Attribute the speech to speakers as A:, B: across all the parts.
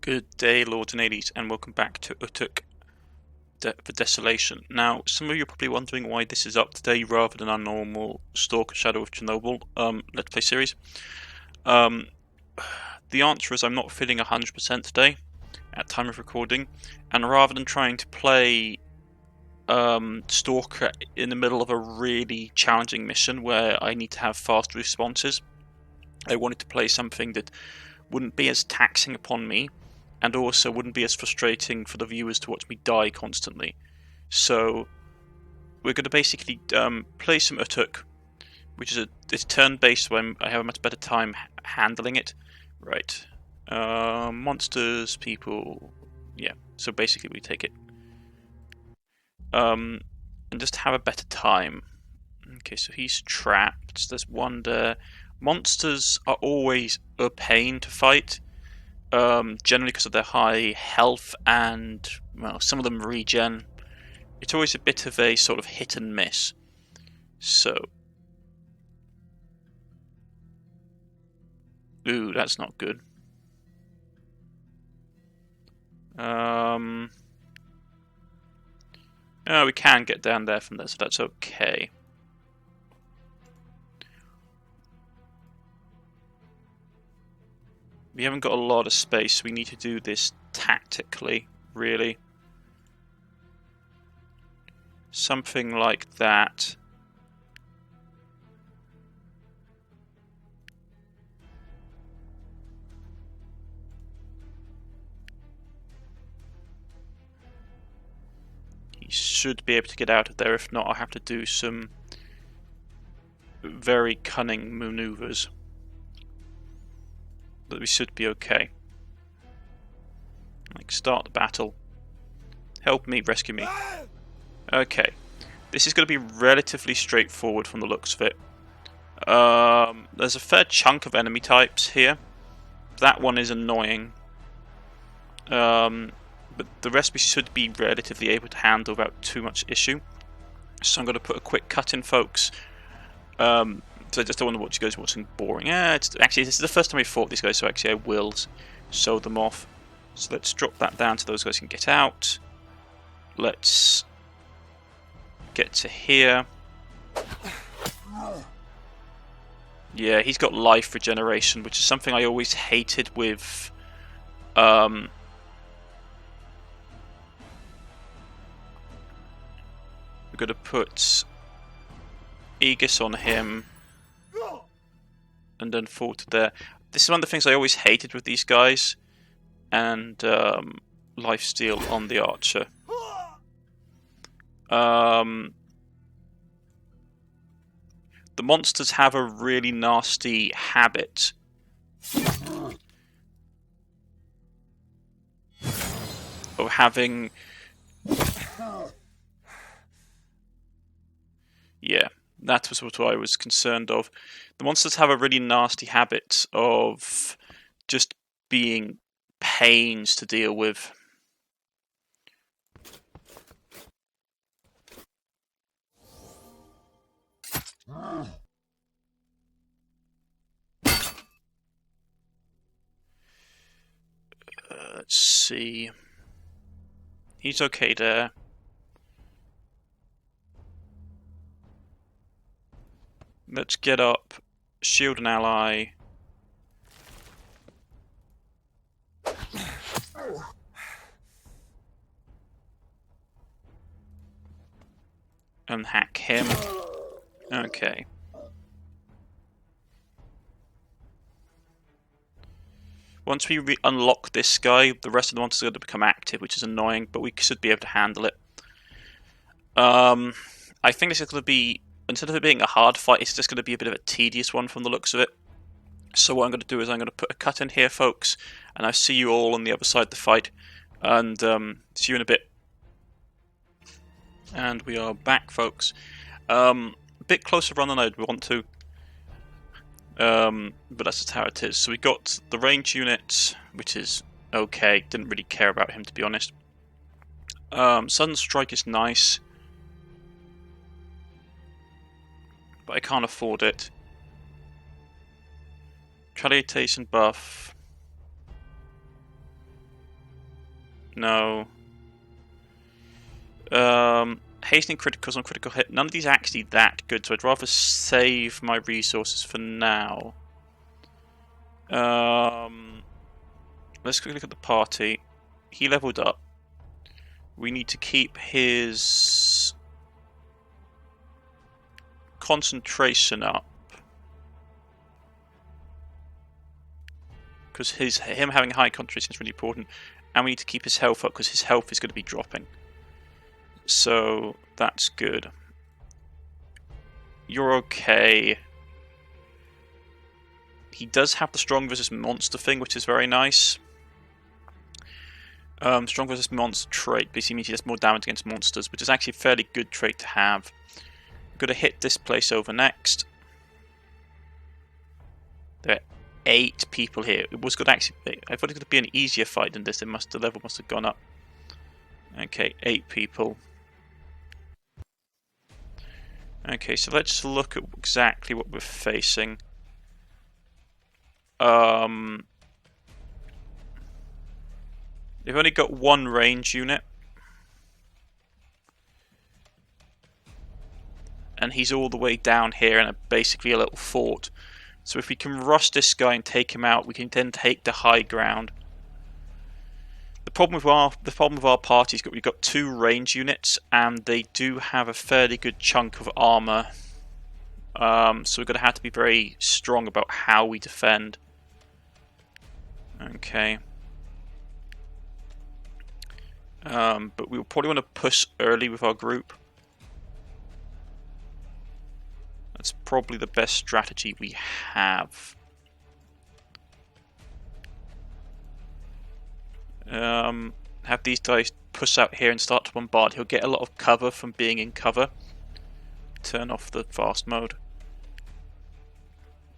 A: Good day, Lords and Ladies, and welcome back to Urtuk for Desolation. Now, some of you are probably wondering why this is up today rather than our normal Stalker Shadow of Chernobyl Let's Play series. The answer is I'm not feeling 100% today at time of recording, and rather than trying to play Stalker in the middle of a really challenging mission where I need to have fast responses, I wanted to play something that wouldn't be as taxing upon me and also wouldn't be as frustrating for the viewers to watch me die constantly. So we're going to basically play some Urtuk, which is it's turn-based, so I have a much better time handling it. Right. Monsters, people, yeah. So basically we take it. And just have a better time. Okay, so he's trapped. There's one there. Monsters are always a pain to fight. Generally because of their high health and, well, some of them regen. It's always a bit of a sort of hit and miss. So, ooh, that's not good. Oh, we can get down there from there, so that's okay. We haven't got a lot of space, so we need to do this tactically, really. Something like that. He should be able to get out of there. If not, I'll have to do some very cunning maneuvers. But we should be okay. Like, start the battle. Help me, rescue me. Okay. This is going to be relatively straightforward from the looks of it. There's a fair chunk of enemy types here. That one is annoying. But the rest we should be relatively able to handle without too much issue. So I'm going to put a quick cut in, folks. So I just don't want to watch you guys watching boring. Actually, this is the first time we fought these guys, so actually I will show them off. So let's drop that down so those guys can get out. Let's get to here. Yeah, he's got life regeneration, which is something I always hated with we're going to put Aegis on him and then fall to there. This is one of the things I always hated with these guys. And lifesteal on the archer. The monsters have a really nasty habit of having... Yeah, that was what I was concerned of. The monsters have a really nasty habit of just being pains to deal with. Let's see. He's okay there. Let's get up, shield an ally. And hack him. Okay. Once we unlock this guy, the rest of the monsters are going to become active, which is annoying, but we should be able to handle it. I think this is going to be, instead of it being a hard fight, it's just going to be a bit of a tedious one from the looks of it. So what I'm going to do is I'm going to put a cut in here, folks, and I'll see you all on the other side of the fight, and see you in a bit. And we are back, folks. A bit closer run than I'd want to. But that's just how it is. So we got the range unit, which is okay. Didn't really care about him, to be honest. Sudden Strike is nice, but I can't afford it. Retaliation buff. No. Hastening criticals on critical hit. None of these are actually that good, so I'd rather save my resources for now. Let's quickly look at the party. He leveled up. We need to keep his concentration up, because him having high concentration is really important, and we need to keep his health up because his health is going to be dropping. So that's good. You're okay. He does have the strong versus monster thing, which is very nice. Strong versus monster trait basically means he does more damage against monsters, which is actually a fairly good trait to have. I'm going to hit this place over next. There are 8 people here. It was good actually. I thought it was going to be an easier fight than this. The level must have gone up. Okay, 8 people. Okay, so let's look at exactly what we're facing. They've only got 1 range unit. And he's all the way down here in basically a little fort. So if we can rush this guy and take him out, we can then take the high ground. The problem with our party is that we've got 2 range units, and they do have a fairly good chunk of armor. So we're going to have to be very strong about how we defend. Okay. But we'll probably want to push early with our group. That's probably the best strategy we have. Have these guys push out here and start to bombard. He'll get a lot of cover from being in cover. Turn off the fast mode.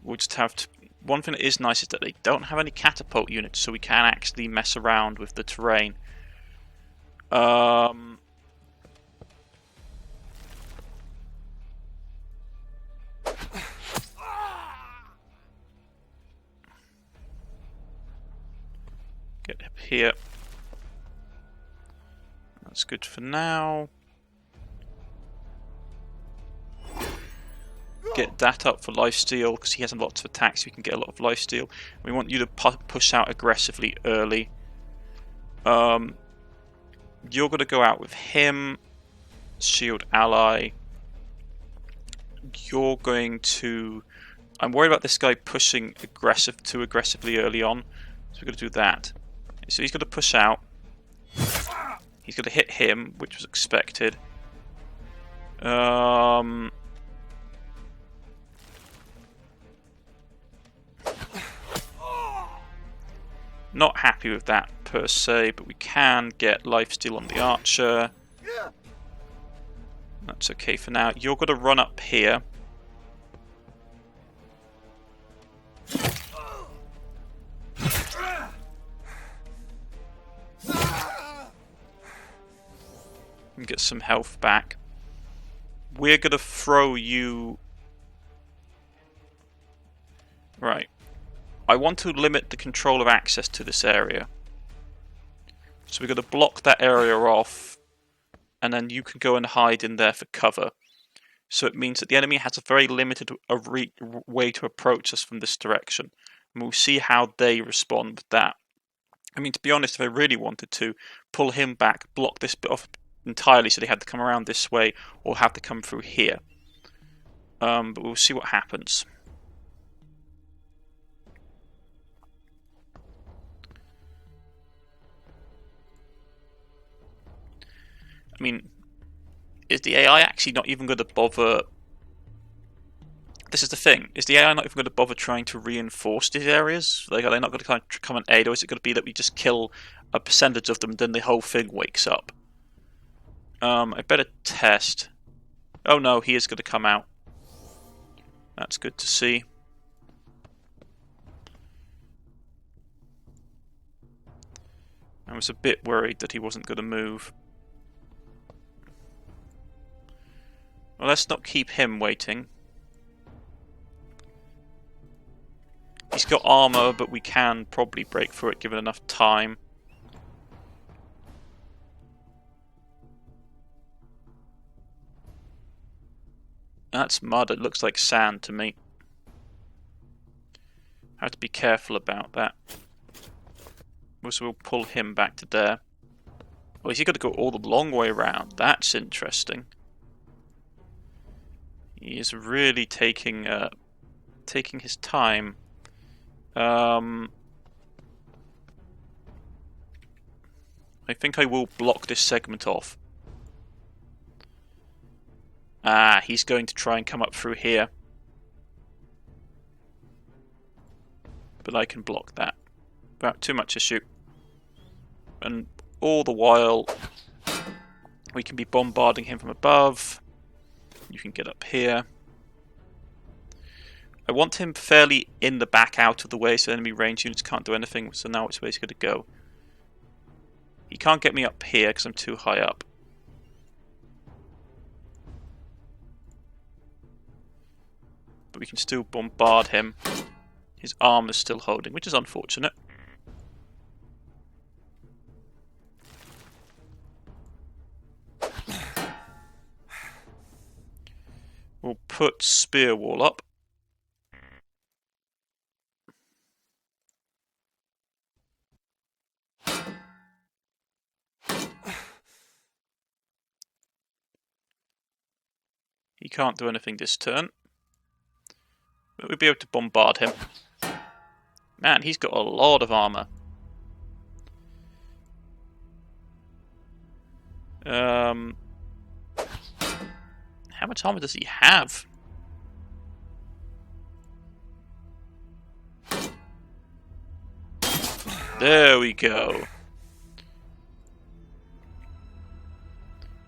A: We'll just have to... One thing that is nice is that they don't have any catapult units, so we can actually mess around with the terrain. Get up here. That's good for now. Get that up for lifesteal, because he has lots of attacks, so we can get a lot of lifesteal. We want you to push out aggressively early. You're going to go out with him. Shield ally. You're going to... I'm worried about this guy pushing too aggressively early on, so we're going to do that. So he's going to push out. He's going to hit him, which was expected. Not happy with that per se, but we can get lifesteal on the archer. That's okay for now. You're going to run up here. And get some health back. We're going to throw you... Right. I want to limit the control of access to this area. So we're going to block that area off, and then you can go and hide in there for cover. So it means that the enemy has a very limited way to approach us from this direction. And we'll see how they respond with that. I mean, to be honest, if I really wanted to, pull him back, block this bit off entirely so they had to come around this way, or have to come through here. But we'll see what happens. I mean, is the AI actually not even going to bother... This is the thing. Is the AI not even going to bother trying to reinforce these areas? Like, are they not going to come and aid, or is it going to be that we just kill a percentage of them and then the whole thing wakes up? I better test. Oh no, he is going to come out. That's good to see. I was a bit worried that he wasn't going to move. Well, let's not keep him waiting. He's got armor, but we can probably break through it given enough time. That's mud. It looks like sand to me. I have to be careful about that. So we'll pull him back to there. Oh, is he got to go all the long way around? That's interesting. He is really taking his time. I think I will block this segment off. Ah, he's going to try and come up through here. But I can block that without too much issue. And all the while, we can be bombarding him from above. You can get up here. I want him fairly in the back, out of the way, so enemy range units can't do anything. So now which way he's going to go? He can't get me up here because I'm too high up. But we can still bombard him. His arm is still holding, which is unfortunate. We'll put spear wall up. He can't do anything this turn. But we'll be able to bombard him. Man, he's got a lot of armor. How much armor does he have? There we go.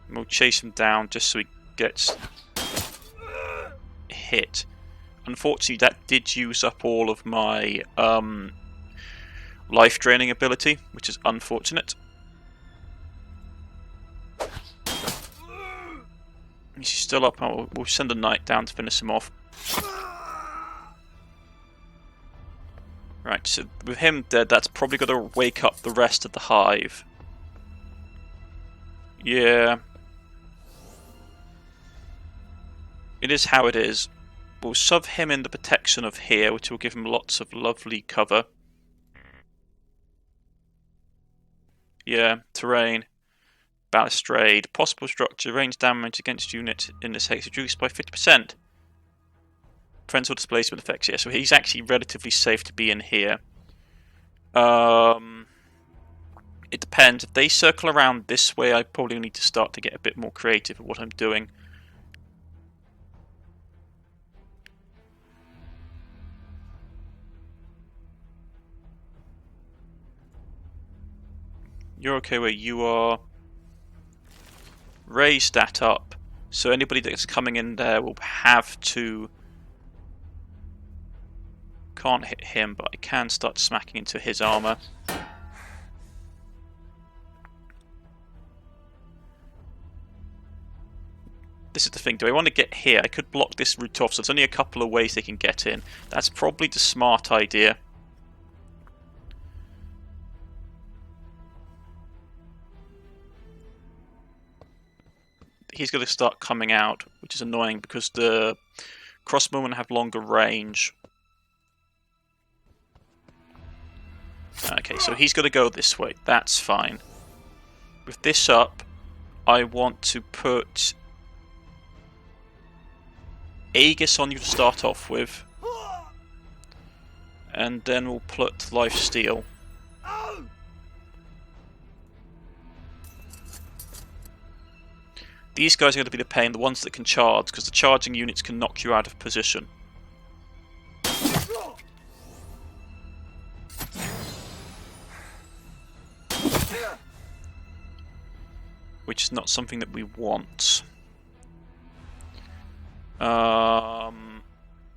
A: And we'll chase him down just so he gets hit. Unfortunately, that did use up all of my life draining ability, which is unfortunate. He's still up. We'll send a knight down to finish him off. Right, so with him dead, that's probably going to wake up the rest of the hive. Yeah. It is how it is. We'll shove him in the protection of here, which will give him lots of lovely cover. Yeah, terrain. Balustrade. Possible structure. Range damage against units in this hex reduced by 50%. Parental displacement effects, yeah. So he's actually relatively safe to be in here. It depends. If they circle around this way, I probably need to start to get a bit more creative at what I'm doing. You're okay where you are. Raise that up. So anybody that's coming in there will have to... Can't hit him, but I can start smacking into his armor. This is the thing. Do I want to get here? I could block this route off, so there's only a couple of ways they can get in. That's probably the smart idea. He's going to start coming out, which is annoying because the crossbowmen have longer range. Okay, so he's going to go this way. That's fine. With this up, I want to put Aegis on you to start off with. And then we'll put Lifesteal. These guys are going to be the pain, the ones that can charge, because the charging units can knock you out of position. Which is not something that we want.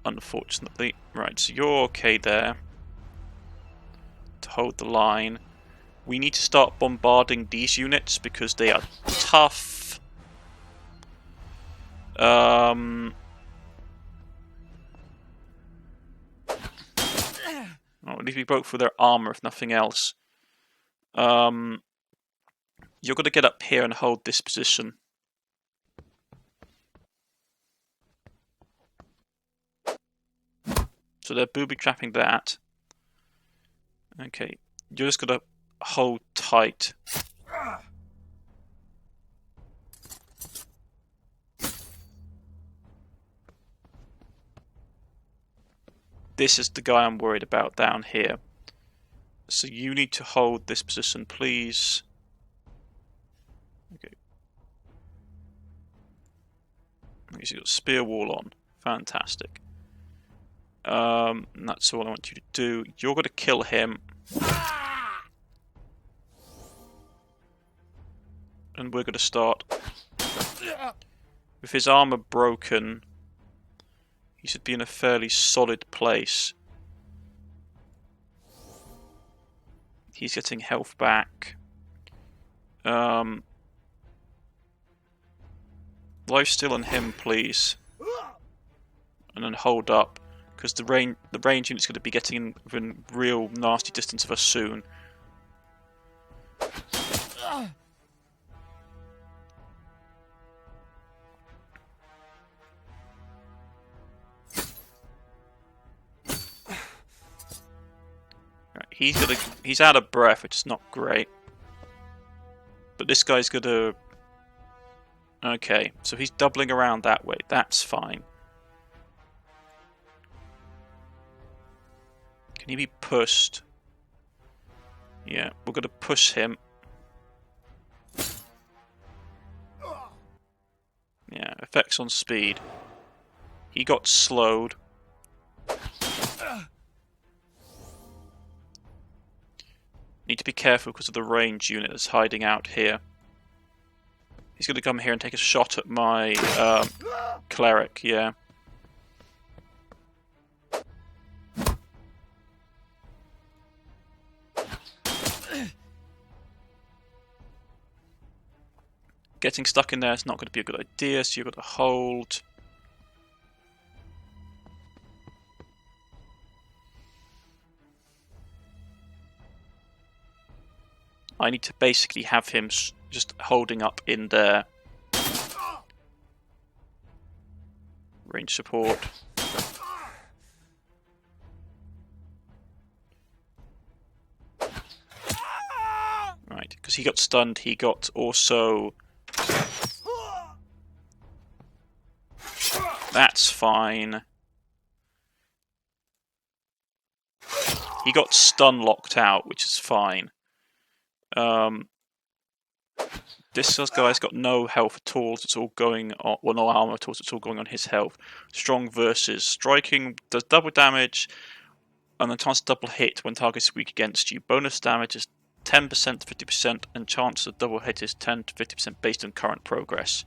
A: Unfortunately. Right, so you're okay there. To hold the line. We need to start bombarding these units because they are tough. Oh, at least we broke through their armor, if nothing else. You're going to get up here and hold this position. So they're booby-trapping that. Okay, you're just gonna hold tight. This is the guy I'm worried about down here. So you need to hold this position, please. Okay. So you've got spear wall on. Fantastic. And that's all I want you to do. You're going to kill him. And we're going to start. With his armor broken, he should be in a fairly solid place. He's getting health back. Lifesteal on him, please. And then hold up, because the range unit's going to be getting within real nasty distance of us soon. Right, he's out of breath, which is not great. But this guy's gonna. Okay, so he's doubling around that way. That's fine. Can he be pushed? Yeah, we're gonna push him. Yeah, effects on speed. He got slowed. Need to be careful because of the range unit that's hiding out here. He's going to come here and take a shot at my cleric, yeah. Getting stuck in there is not going to be a good idea, so you've got to hold. I need to basically have him just holding up in there. Range support. Right, because he got stunned, he got also... That's fine. He got stun locked out, which is fine. This guy's got no health at all. It's all going on. Well, no armor at all. It's all going on his health. Strong versus striking does double damage, and the chance to double hit when targets weak against you. Bonus damage is 10% to 50%, and chance of double hit is 10 to 50% based on current progress.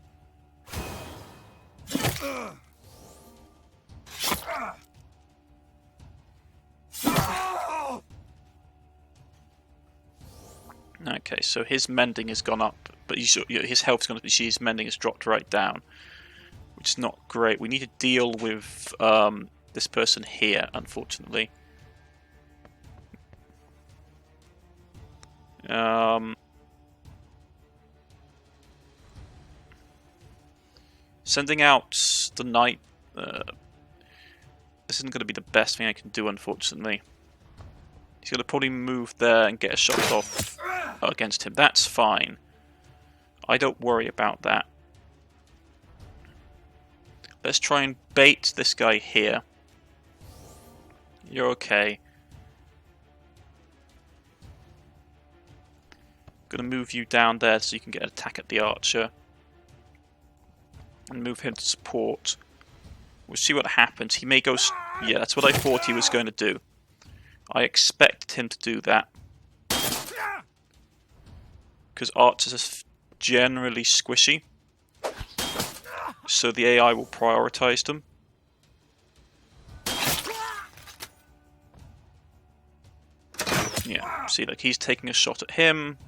A: Okay, so his mending has gone up, but his health's gone up. His mending has dropped right down, which is not great. We need to deal with this person here, unfortunately. Sending out the knight. This isn't going to be the best thing I can do, unfortunately. He's going to probably move there and get a shot off against him. That's fine. I don't worry about that. Let's try and bait this guy here. You're okay. Gonna move you down there so you can get an attack at the archer. And move him to support. We'll see what happens. He may go... Yeah, that's what I thought he was going to do. I expected him to do that. Because archers are generally squishy. So the AI will prioritize them. Yeah, see, like he's taking a shot at him.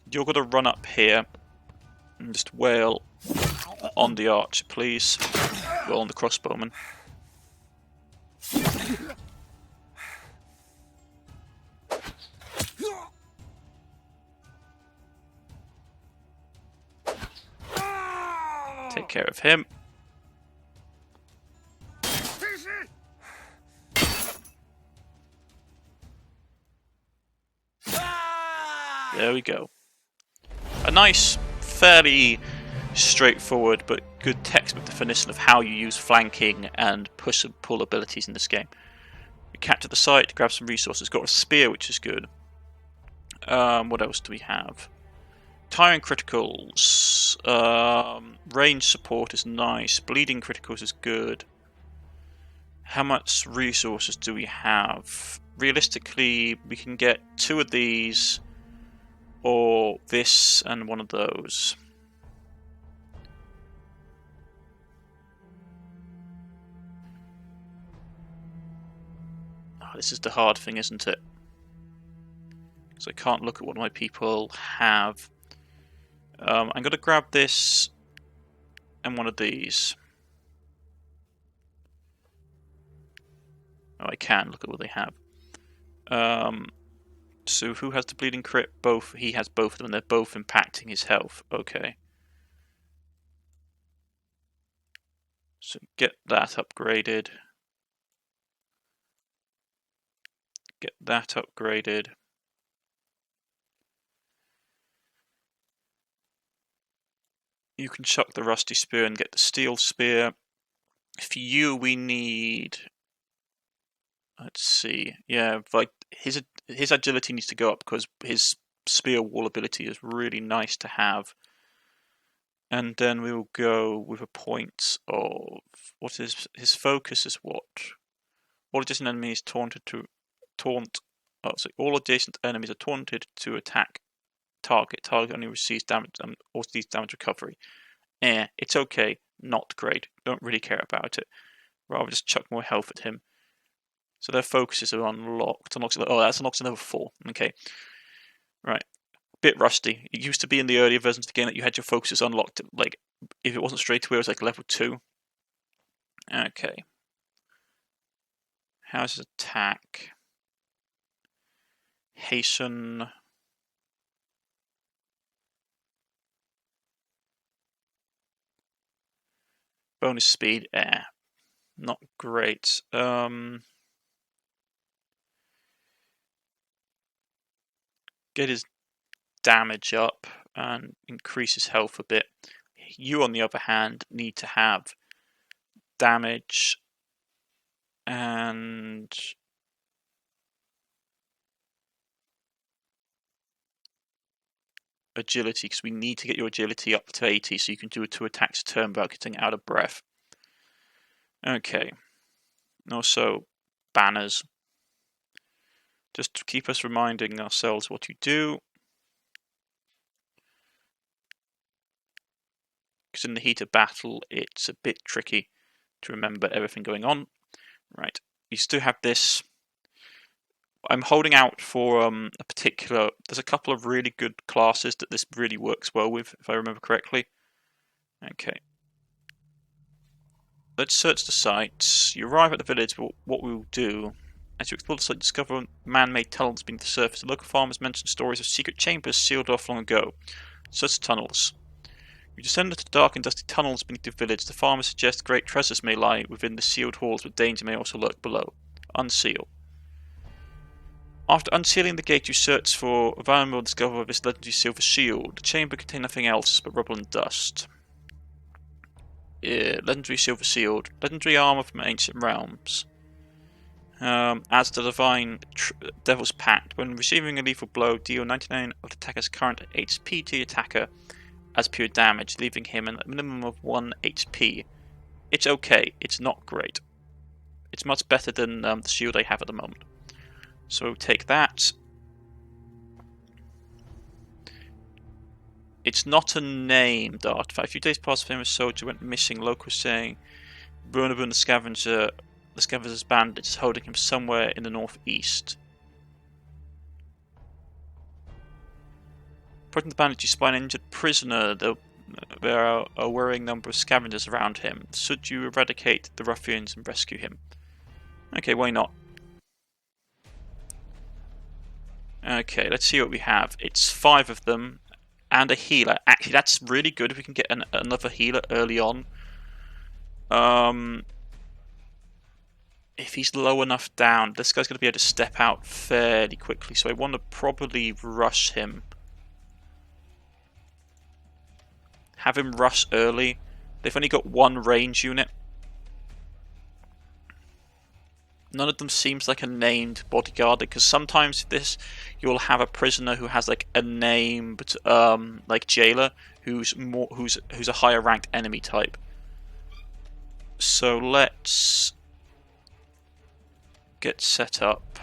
A: You're going to run up here and just wail on the archer, please. Well, on the crossbowman. Take care of him. There we go. A nice, fairly straightforward but good textbook definition of how you use flanking and push and pull abilities in this game. You capture the site, grab some resources. Got a spear, which is good. What else do we have? Tiring criticals. Range support is nice. Bleeding criticals is good. How much resources do we have? Realistically, we can get 2 of these, or this and one of those. Oh, this is the hard thing, isn't it? Because I can't look at what my people have. I'm going to grab this and one of these. Oh, I can look at what they have. So who has the bleeding crit? Both. He has both of them. They're both impacting his health. Okay. So get that upgraded. Get that upgraded. You can chuck the rusty spear and get the steel spear. For you, we need... Let's see. Yeah, like his agility needs to go up because his spear wall ability is really nice to have. And then we will go with a point of what is his focus is what? All adjacent enemies taunted to taunt. Oh, so all adjacent enemies are taunted to attack target. Target only receives damage or receives damage recovery. It's okay. Not great. Don't really care about it. Rather just chuck more health at him. So their focuses are unlocked. Oh, that's unlocked to level 4. Okay. Right. Bit rusty. It used to be in the earlier versions of the game that you had your focuses unlocked. Like, if it wasn't straight away, it was like level 2. Okay. How's his attack? Hasten. Bonus speed. Not great. Get his damage up and increase his health a bit. You, on the other hand, need to have damage and agility, because we need to get your agility up to 80 so you can do 2 attacks a turn without getting out of breath. Okay. And also, banners. Just to keep us reminding ourselves what you do. Because in the heat of battle, it's a bit tricky to remember everything going on. Right. You still have this. I'm holding out for a particular... There's a couple of really good classes that this really works well with, if I remember correctly. Okay. Let's search the site. You arrive at the village, but what we will do... As you explore the site, discover man-made tunnels beneath the surface. The local farmers mentioned stories of secret chambers sealed off long ago. Search the tunnels. You descend into the dark and dusty tunnels beneath the village. The farmers suggest great treasures may lie within the sealed halls, but danger may also lurk below. Unseal. After unsealing the gate, you search for a valuable and discover this legendary silver shield. The chamber contains nothing else but rubble and dust. Legendary silver shield. Legendary armor from ancient realms. As the divine Devil's Pact, when receiving a lethal blow, deal 99 of the attacker's current HP to the attacker as pure damage, leaving him at a minimum of 1 HP. It's okay, it's not great. It's much better than the shield I have at the moment. So we'll take that. It's not a named artifact. A few days past, a famous soldier went missing. Locals saying Burnabun the scavenger's bandage is holding him somewhere in the northeast. Putting the bandage, you spy an injured prisoner. There are a worrying number of scavengers around him. Should you eradicate the ruffians and rescue him? Okay, why not? Okay, let's see what we have. It's 5 of them and a healer. Actually, that's really good if we can get another healer early on. If he's low enough down, this guy's going to be able to step out fairly quickly, so I want to probably rush him. Have him rush early. They've only got one range unit. None of them seems like a named bodyguard, because sometimes this you'll have a prisoner who has like a named like jailer who's a higher ranked enemy type. So let's get set up.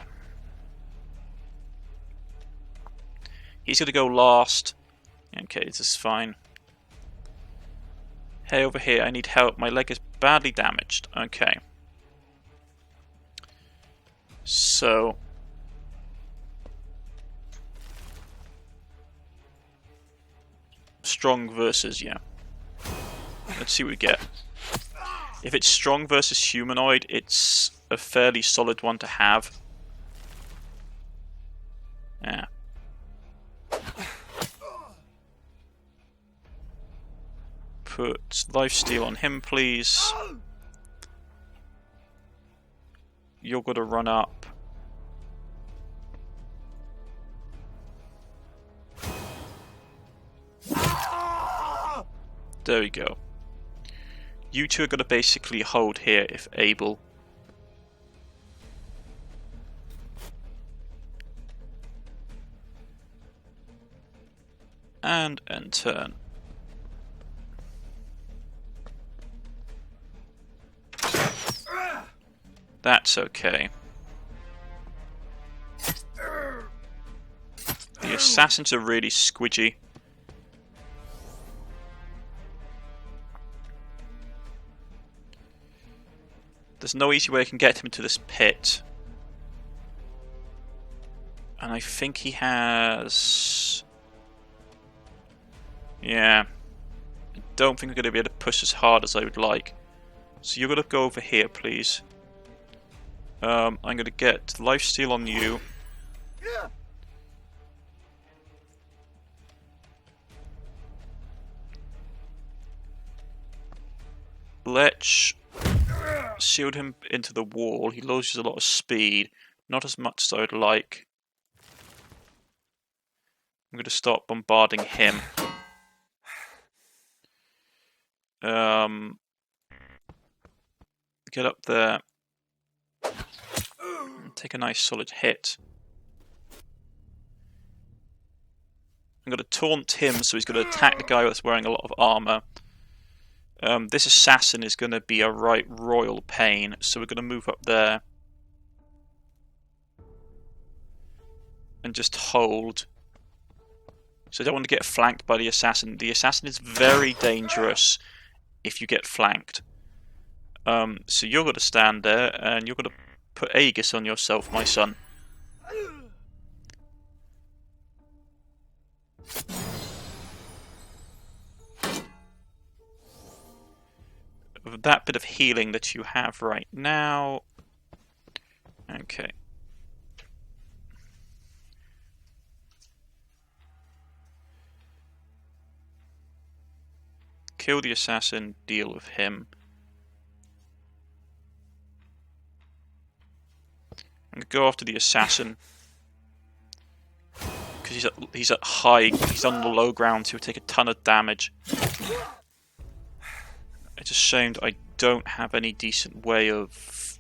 A: He's gonna go last. Okay, this is fine. Hey, over here, I need help. My leg is badly damaged. Okay. So strong versus, yeah. Let's see what we get. If it's strong versus humanoid, it's a fairly solid one to have. Yeah. Put lifesteal on him, please. You're gonna run up. There we go. You two are gonna basically hold here if able. And end turn. That's okay. The assassins are really squidgy. There's no easy way I can get him into this pit. And I think he has... Yeah. I don't think I'm going to be able to push as hard as I would like. So you're going to go over here, please. I'm going to get lifesteal on you. Let's shield him into the wall. He loses a lot of speed. Not as much as I would like. I'm going to start bombarding him. Get up there. Take a nice solid hit. I'm going to taunt him, so he's going to attack the guy that's wearing a lot of armor. This assassin is going to be a right royal pain, so we're going to move up there. And just hold. So I don't want to get flanked by the assassin. The assassin is very dangerous if you get flanked. So you're going to stand there, and you're going to put Aegis on yourself, my son. With that bit of healing that you have right now... Okay. Kill the assassin, deal with him. I'm going to go after the assassin. Because he's at high, he's on the low ground, so he'll take a ton of damage. It's a shame that I don't have any decent way of...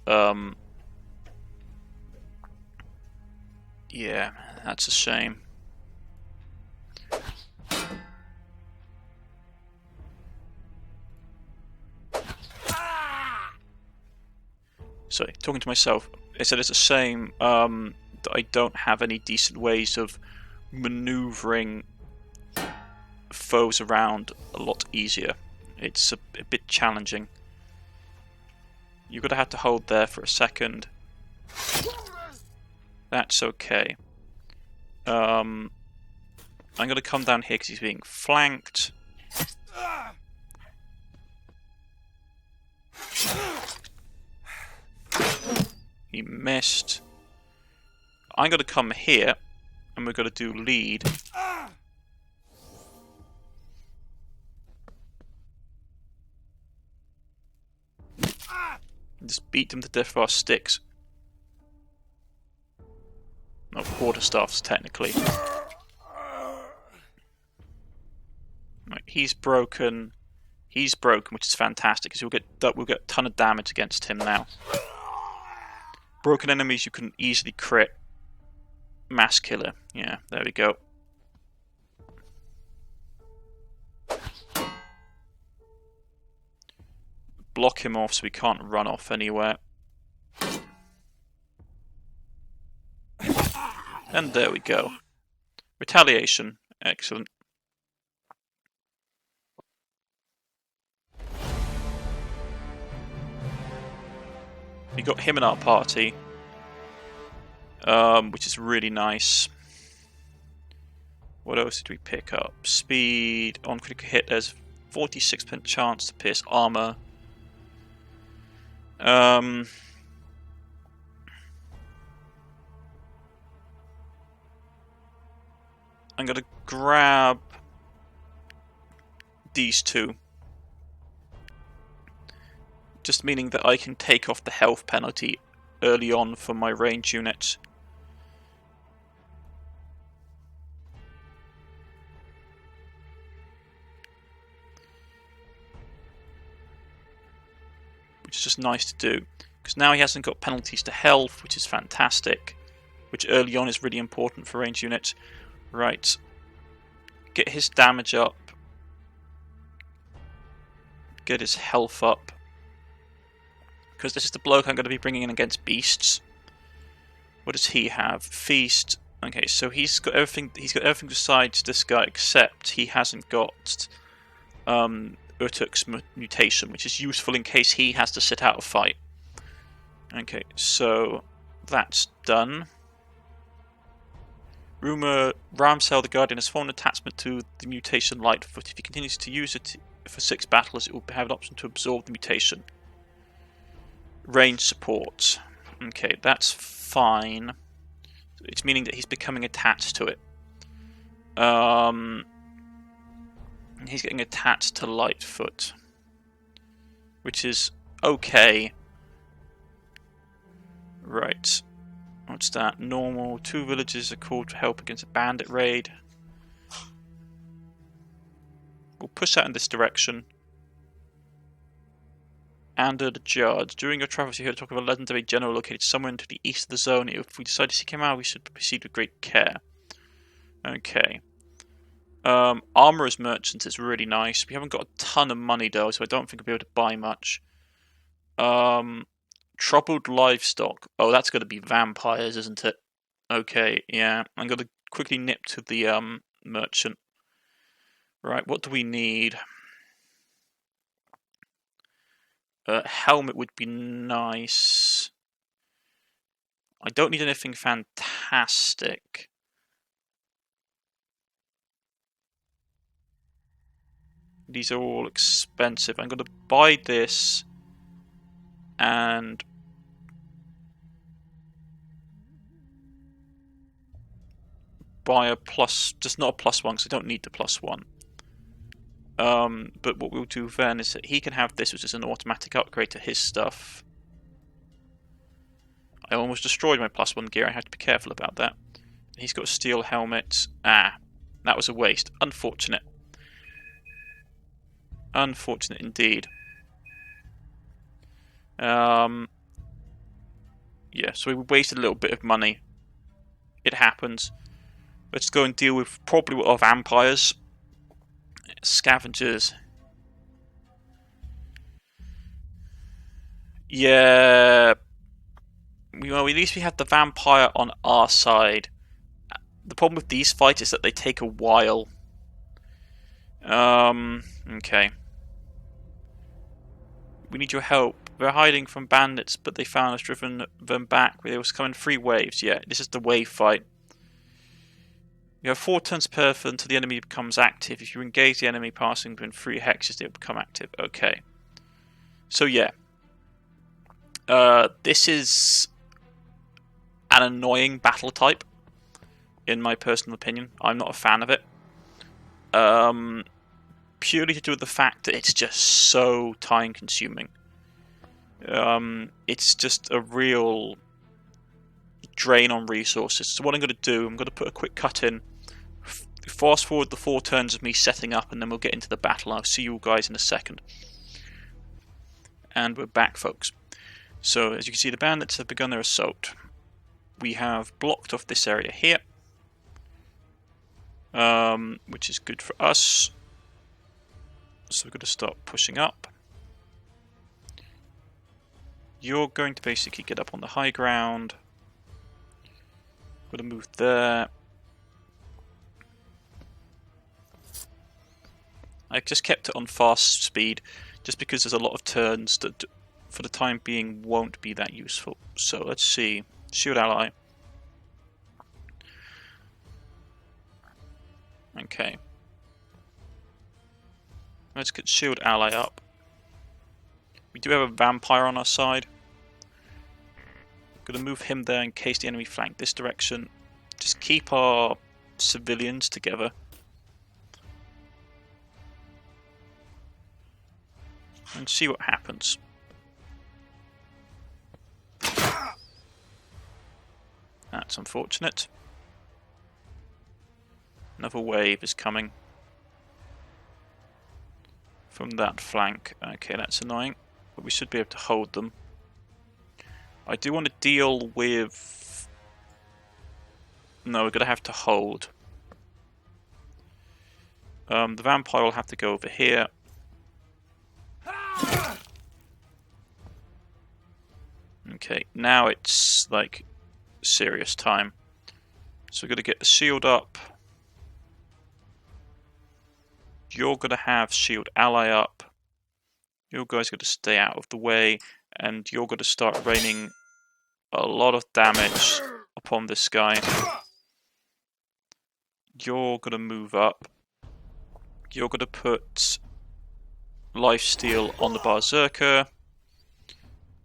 A: Yeah, that's a shame. Sorry, talking to myself. I said it's a shame that I don't have any decent ways of maneuvering foes around a lot easier. It's a bit challenging. You're going to have to hold there for a second. That's okay. I'm going to come down here because he's being flanked. He missed. I'm going to come here, and we're going to do lead. Just beat them to death with our sticks. No, quarterstaffs, technically. Right, He's broken. He's broken, which is fantastic, because we'll get a ton of damage against him now. Broken enemies you can easily crit. Mass killer. Yeah, there we go. Block him off so he can't run off anywhere. And there we go. Retaliation. Excellent. We got him in our party, which is really nice. What else did we pick up? Speed. On critical hit, there's 46% chance to pierce armor. I'm going to grab these two. Just meaning that I can take off the health penalty early on for my range units. Which is just nice to do. Because now he hasn't got penalties to health, which is fantastic. Which early on is really important for range units. Right. Get his damage up. Get his health up. Because this is the bloke I'm going to be bringing in against beasts. What does he have? Feast. Okay, so he's got everything. He's got everything besides this guy, except he hasn't got Urtuk's mutation, which is useful in case he has to sit out a fight. Okay, so that's done. Rumor: Ramsel the Guardian has formed an attachment to the mutation Lightfoot. If he continues to use it for 6 battles, it will have an option to absorb the mutation. Range support. Okay, that's fine. It's meaning that he's becoming attached to it. He's getting attached to Lightfoot, which is okay. Right. What's that? Normal. 2 villages are called to help against a bandit raid. We'll push that in this direction. Ander the Judge. During your travels, you heard talk of a legendary general located somewhere to the east of the zone. If we decide to seek him out, we should proceed with great care. Okay. Armorer's Merchant is really nice. We haven't got a ton of money though, so I don't think we'll be able to buy much. Troubled Livestock. Oh, that's going to be vampires, isn't it? Okay, yeah. I'm going to quickly nip to the merchant. Right, what do we need? Helmet would be nice. I don't need anything fantastic. These are all expensive. I'm going to buy this and buy a plus, just not a +1 because I don't need the +1. But what we'll do then is that he can have this, which is an automatic upgrade to his stuff. I almost destroyed my +1 gear. I have to be careful about that. He's got a steel helmet. Ah, that was a waste. Unfortunate. Unfortunate indeed. Yeah, so we wasted a little bit of money. It happens. Let's go and deal with probably our vampires. Scavengers. Yeah. Well, at least we have the vampire on our side. The problem with these fights is that they take a while. Okay. We need your help. We're hiding from bandits, but they found us, driven them back. They was coming 3 waves. Yeah, this is the wave fight. You have 4 turns per turn until the enemy becomes active. If you engage the enemy passing within 3 hexes, they will become active. Okay. So yeah. This is an annoying battle type, in my personal opinion. I'm not a fan of it. Purely to do with the fact that it's just so time consuming. It's just a real drain on resources. So what I'm going to do, I'm going to put a quick cut in, fast forward the 4 turns of me setting up, and then we'll get into the battle. I'll see you guys in a second. And we're back, folks. So, as you can see, the bandits have begun their assault. We have blocked off this area here, which is good for us. So we're going to start pushing up. You're going to basically get up on the high ground. We're going to move there. I just kept it on fast speed, just because there's a lot of turns that, for the time being, won't be that useful. So let's see. Shield ally. Okay. Let's get shield ally up. We do have a vampire on our side. Gonna move him there in case the enemy flank this direction. Just keep our civilians together. And see what happens. That's unfortunate. Another wave is coming from that flank. Okay, that's annoying, but we should be able to hold them. I do want to deal with... No, we're going to have to hold. The vampire will have to go over here. Okay, now it's like serious time. So we're going to get the shield up. You're going to have shield ally up. You guys are going to stay out of the way, and you're going to start raining a lot of damage upon this guy. You're going to move up. You're going to put lifesteal on the berserker,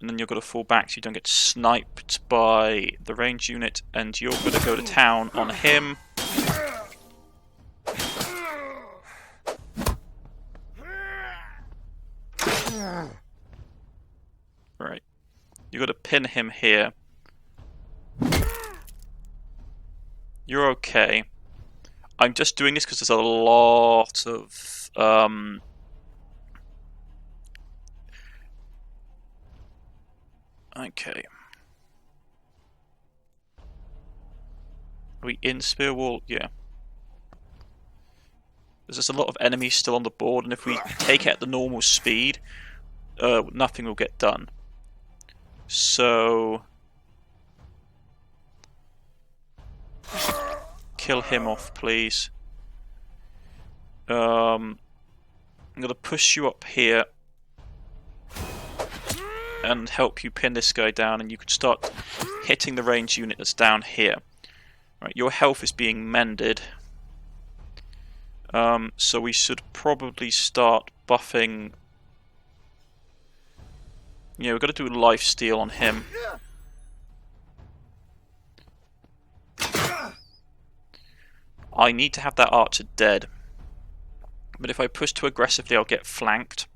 A: and then you're going to fall back so you don't get sniped by the range unit, and you're going to go to town on him. Right. You've got to pin him here. You're okay. I'm just doing this because there's a lot of... Okay. Are we in spear wall? Yeah. There's just a lot of enemies still on the board, and if we take it at the normal speed, nothing will get done. So... kill him off, please. I'm going to push you up here and help you pin this guy down, and you can start hitting the range unit that's down here. Right, your health is being mended. So we should probably start buffing... Yeah, we've got to do lifesteal on him. I need to have that archer dead. But if I push too aggressively, I'll get flanked.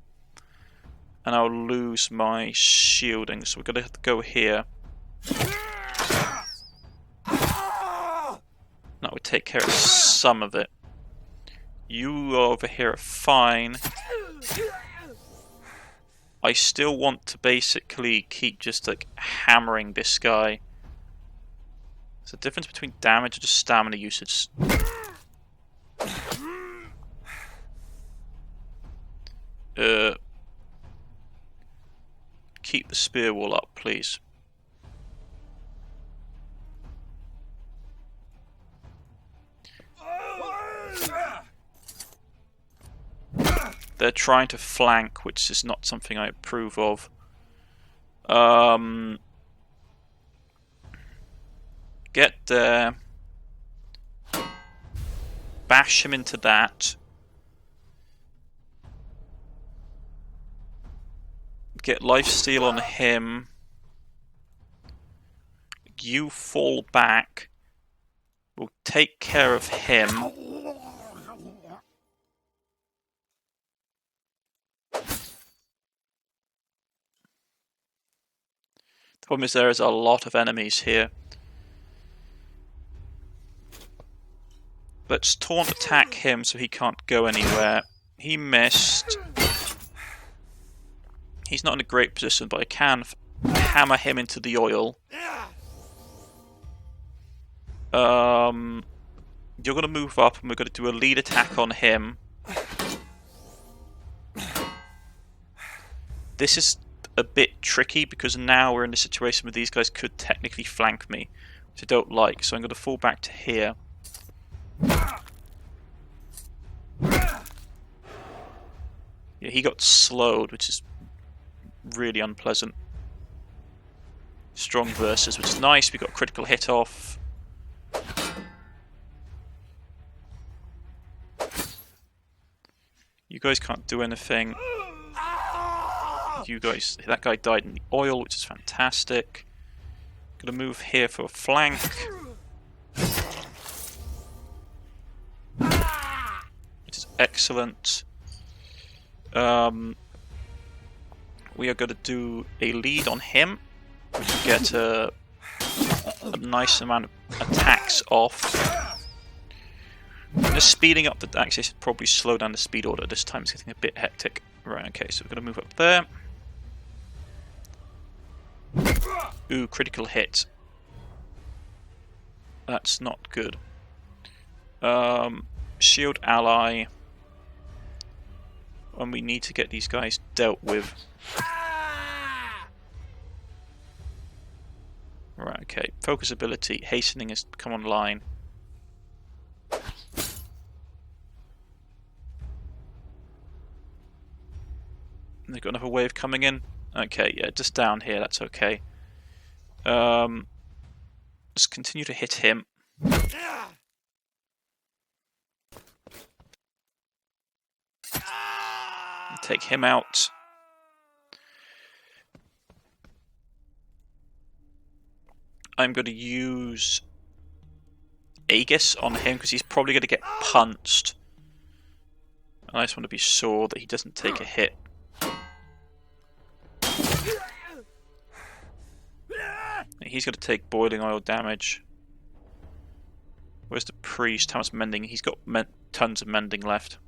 A: And I'll lose my shielding, so we're going to have to go here. That would take care of some of it. You over here are fine. I still want to basically keep just like hammering this guy. There's a difference between damage and just stamina usage. Keep the spear wall up, please. They're trying to flank, which is not something I approve of. Get there. Bash him into that. Get lifesteal on him. You fall back. We'll take care of him. The problem is there is a lot of enemies here. Let's taunt attack him so he can't go anywhere. He missed. He's not in a great position, but I can hammer him into the oil. You're going to move up and we're going to do a lead attack on him. This is a bit tricky because now we're in a situation where these guys could technically flank me, which I don't like, so I'm going to fall back to here. Yeah, he got slowed, which is really unpleasant. Strong versus, which is nice. We got a critical hit off. You guys can't do anything. You guys, that guy died in the oil, which is fantastic. Gonna move here for a flank. Which is excellent. We are going to do a lead on him. We can get a nice amount of attacks off. Just speeding up the... Actually, I should probably slow down the speed order this time. It's getting a bit hectic. Right, okay, so we're going to move up there. Ooh, critical hit. That's not good. Shield ally. And we need to get these guys dealt with. Right, okay. Focus ability. Hastening has come online. They've got another wave coming in. Okay, yeah, just down here, that's okay. Just continue to hit him. Take him out. I'm going to use Aegis on him because he's probably going to get punched. And I just want to be sure that he doesn't take a hit. He's going to take boiling oil damage. Where's the priest? How much mending? He's got tons of mending left.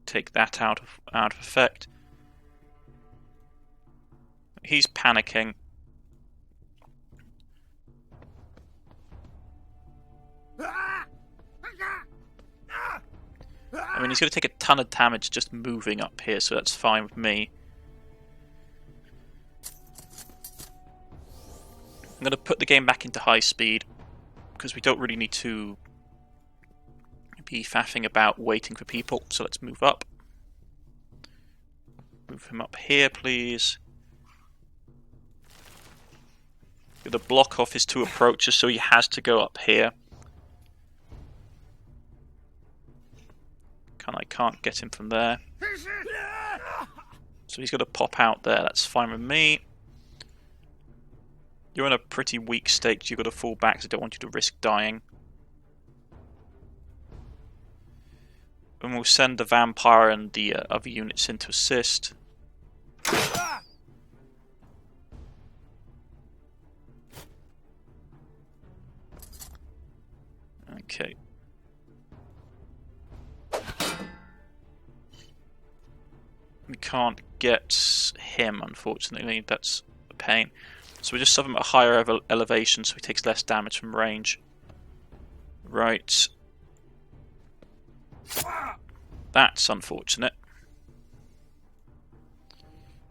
A: Take that out of effect. He's panicking. I mean, he's going to take a ton of damage just moving up here, so that's fine with me. I'm going to put the game back into high speed, because we don't really need to be faffing about waiting for people, so let's move up. Move him up here, please. Going to block off his two approaches, so he has to go up here. I can't get him from there. So he's got to pop out there, that's fine with me. You're in a pretty weak state, you've got to fall back, so I don't want you to risk dying. And we'll send the vampire and the other units in to assist. Okay. We can't get him, unfortunately. That's a pain. So we just shove him at a higher elevation so he takes less damage from range. Right. That's unfortunate.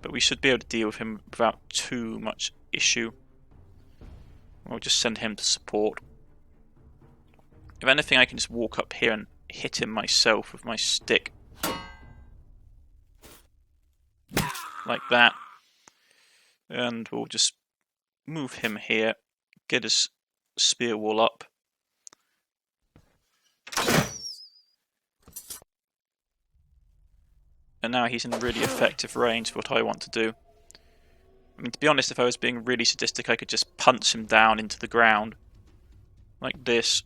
A: But we should be able to deal with him without too much issue. We'll just send him to support. If anything, I can just walk up here and hit him myself with my stick. Like that. And we'll just move him here, get his spear wall up. And now he's in really effective range for what I want to do. I mean, to be honest, if I was being really sadistic, I could just punch him down into the ground. Like this.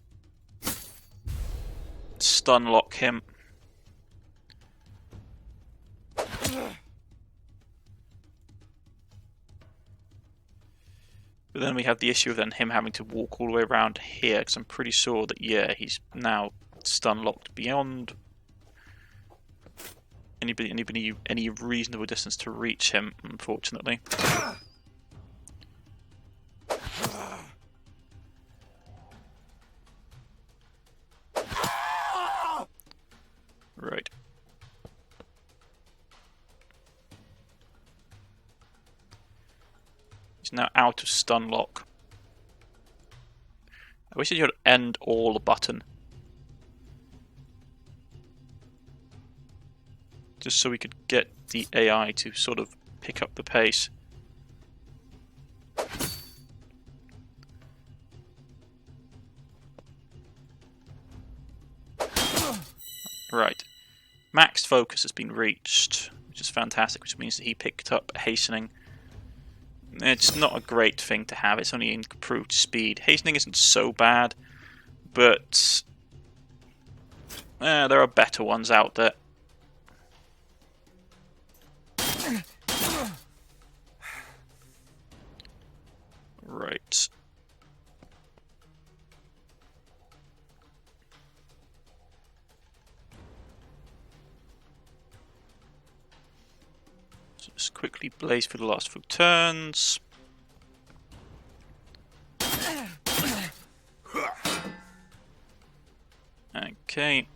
A: Stun lock him. But then we have the issue of then him having to walk all the way around here, because I'm pretty sure that, yeah, he's now stun locked beyond any reasonable distance to reach him, unfortunately. Right. He's now out of stun lock. I wish you could end all the button. Just so we could get the AI to sort of pick up the pace. Right. Max focus has been reached, which is fantastic, which means that he picked up hastening. It's not a great thing to have, it's only improved speed. Hastening isn't so bad, but there are better ones out there. Right. So just quickly blaze through the last few turns. Okay.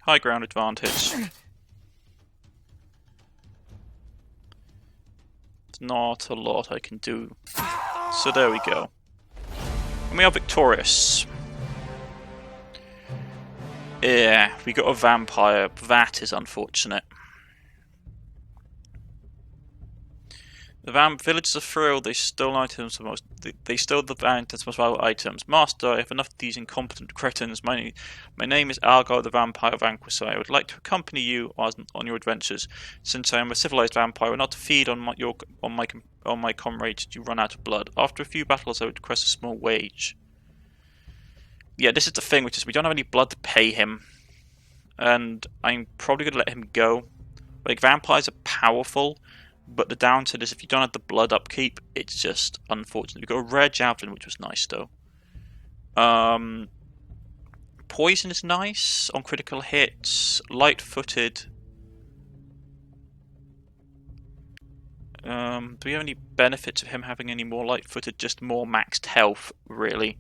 A: High ground advantage. There's not a lot I can do. So there we go. And we are victorious. Yeah, we got a vampire. That is unfortunate. The villagers are thrilled. They stole items. They stole the van's most valuable items. Master, I have enough of these incompetent cretins. My name is Argo, the Vampire Vanquisher. I would like to accompany you on your adventures. Since I am a civilized vampire, not to feed on my comrades, you run out of blood. After a few battles, I would request a small wage. Yeah, this is the thing, which is we don't have any blood to pay him, and I'm probably going to let him go. Like, vampires are powerful, but the downside is if you don't have the blood upkeep, it's just unfortunate. We got a rare javelin, which was nice though. Poison is nice on critical hits. Light-footed. Do we have any benefits of him having any more light-footed? Just more maxed health, really.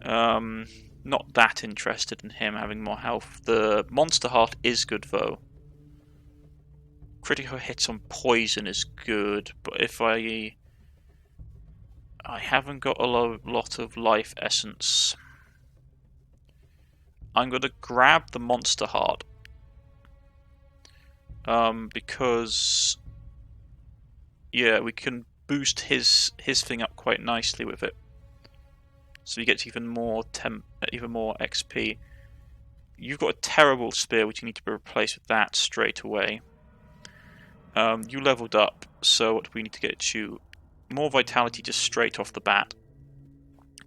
A: Not that interested in him having more health. The monster heart is good though. Critical hits on poison is good, but if I haven't got a lot of life essence, I'm going to grab the monster heart. Because yeah, we can boost his thing up quite nicely with it. So he gets even more XP. You've got a terrible spear, which you need to be replaced with that straight away. You leveled up, so what do we need to get you? More vitality just straight off the bat.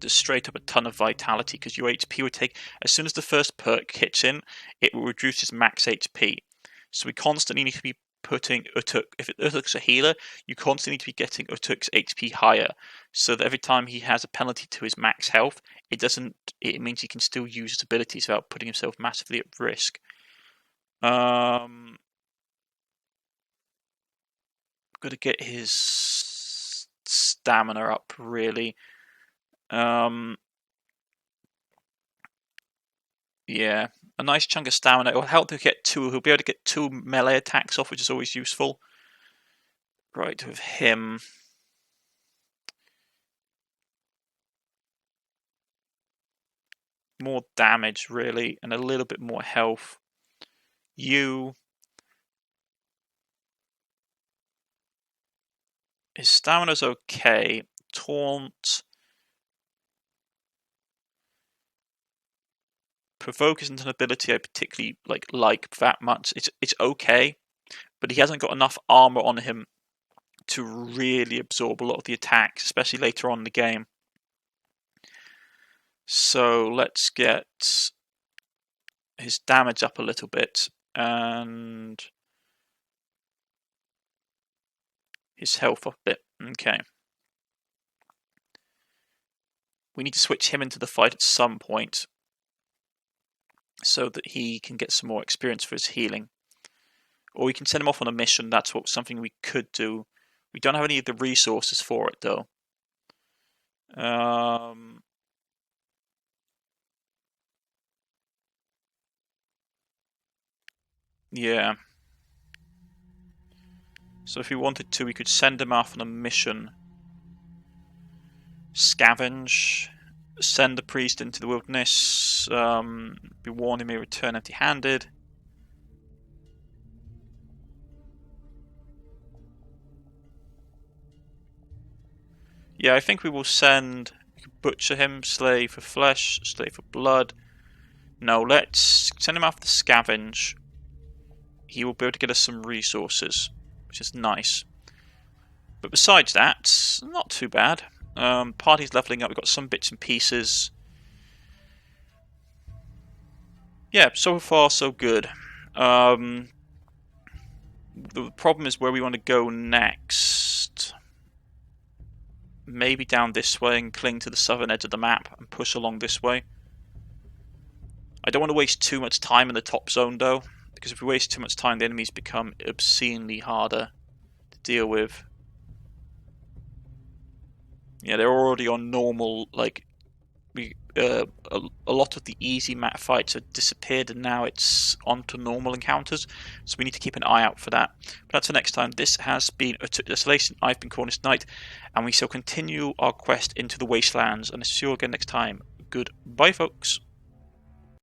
A: Just straight up a ton of vitality, because your HP would take, as soon as the first perk hits in, it will reduce his max HP. So we constantly need to be putting Urtuk, if Urtuk's a healer, you constantly need to be getting Urtuk's HP higher, so that every time he has a penalty to his max health, it means he can still use his abilities without putting himself massively at risk. Got to get his stamina up, really. Yeah, a nice chunk of stamina. It will help to get two. He'll be able to get 2 melee attacks off, which is always useful. Right, with him. More damage, really, and a little bit more health. His stamina's okay. Taunt. Provoke isn't an ability I particularly like that much. It's okay, but he hasn't got enough armor on him to really absorb a lot of the attacks, especially later on in the game. So let's get his damage up a little bit, and his health up a bit. Okay. We need to switch him into the fight at some point so that he can get some more experience for his healing. Or we can send him off on a mission. That's something we could do. We don't have any of the resources for it, though. Yeah. So if we wanted to, we could send him off on a mission. Scavenge. Send the priest into the wilderness. Be warned he may return empty-handed. Yeah, I think we will send... Butcher him, slay for flesh, slay for blood. No, let's send him after Scavenge. He will be able to get us some resources, which is nice. But besides that, not too bad. Party's leveling up, we've got some bits and pieces. Yeah, so far so good. The problem is where we want to go next. Maybe down this way and cling to the southern edge of the map and push along this way. I don't want to waste too much time in the top zone though, because if we waste too much time the enemies become obscenely harder to deal with. Yeah, they're already on normal, like, a lot of the easy map fights have disappeared and now it's onto normal encounters, so we need to keep an eye out for that. But that's for next time. This has been Urtuk Desolation. I've been Cornish-knight, and we shall continue our quest into the wastelands, and I'll see you again next time. Goodbye, folks.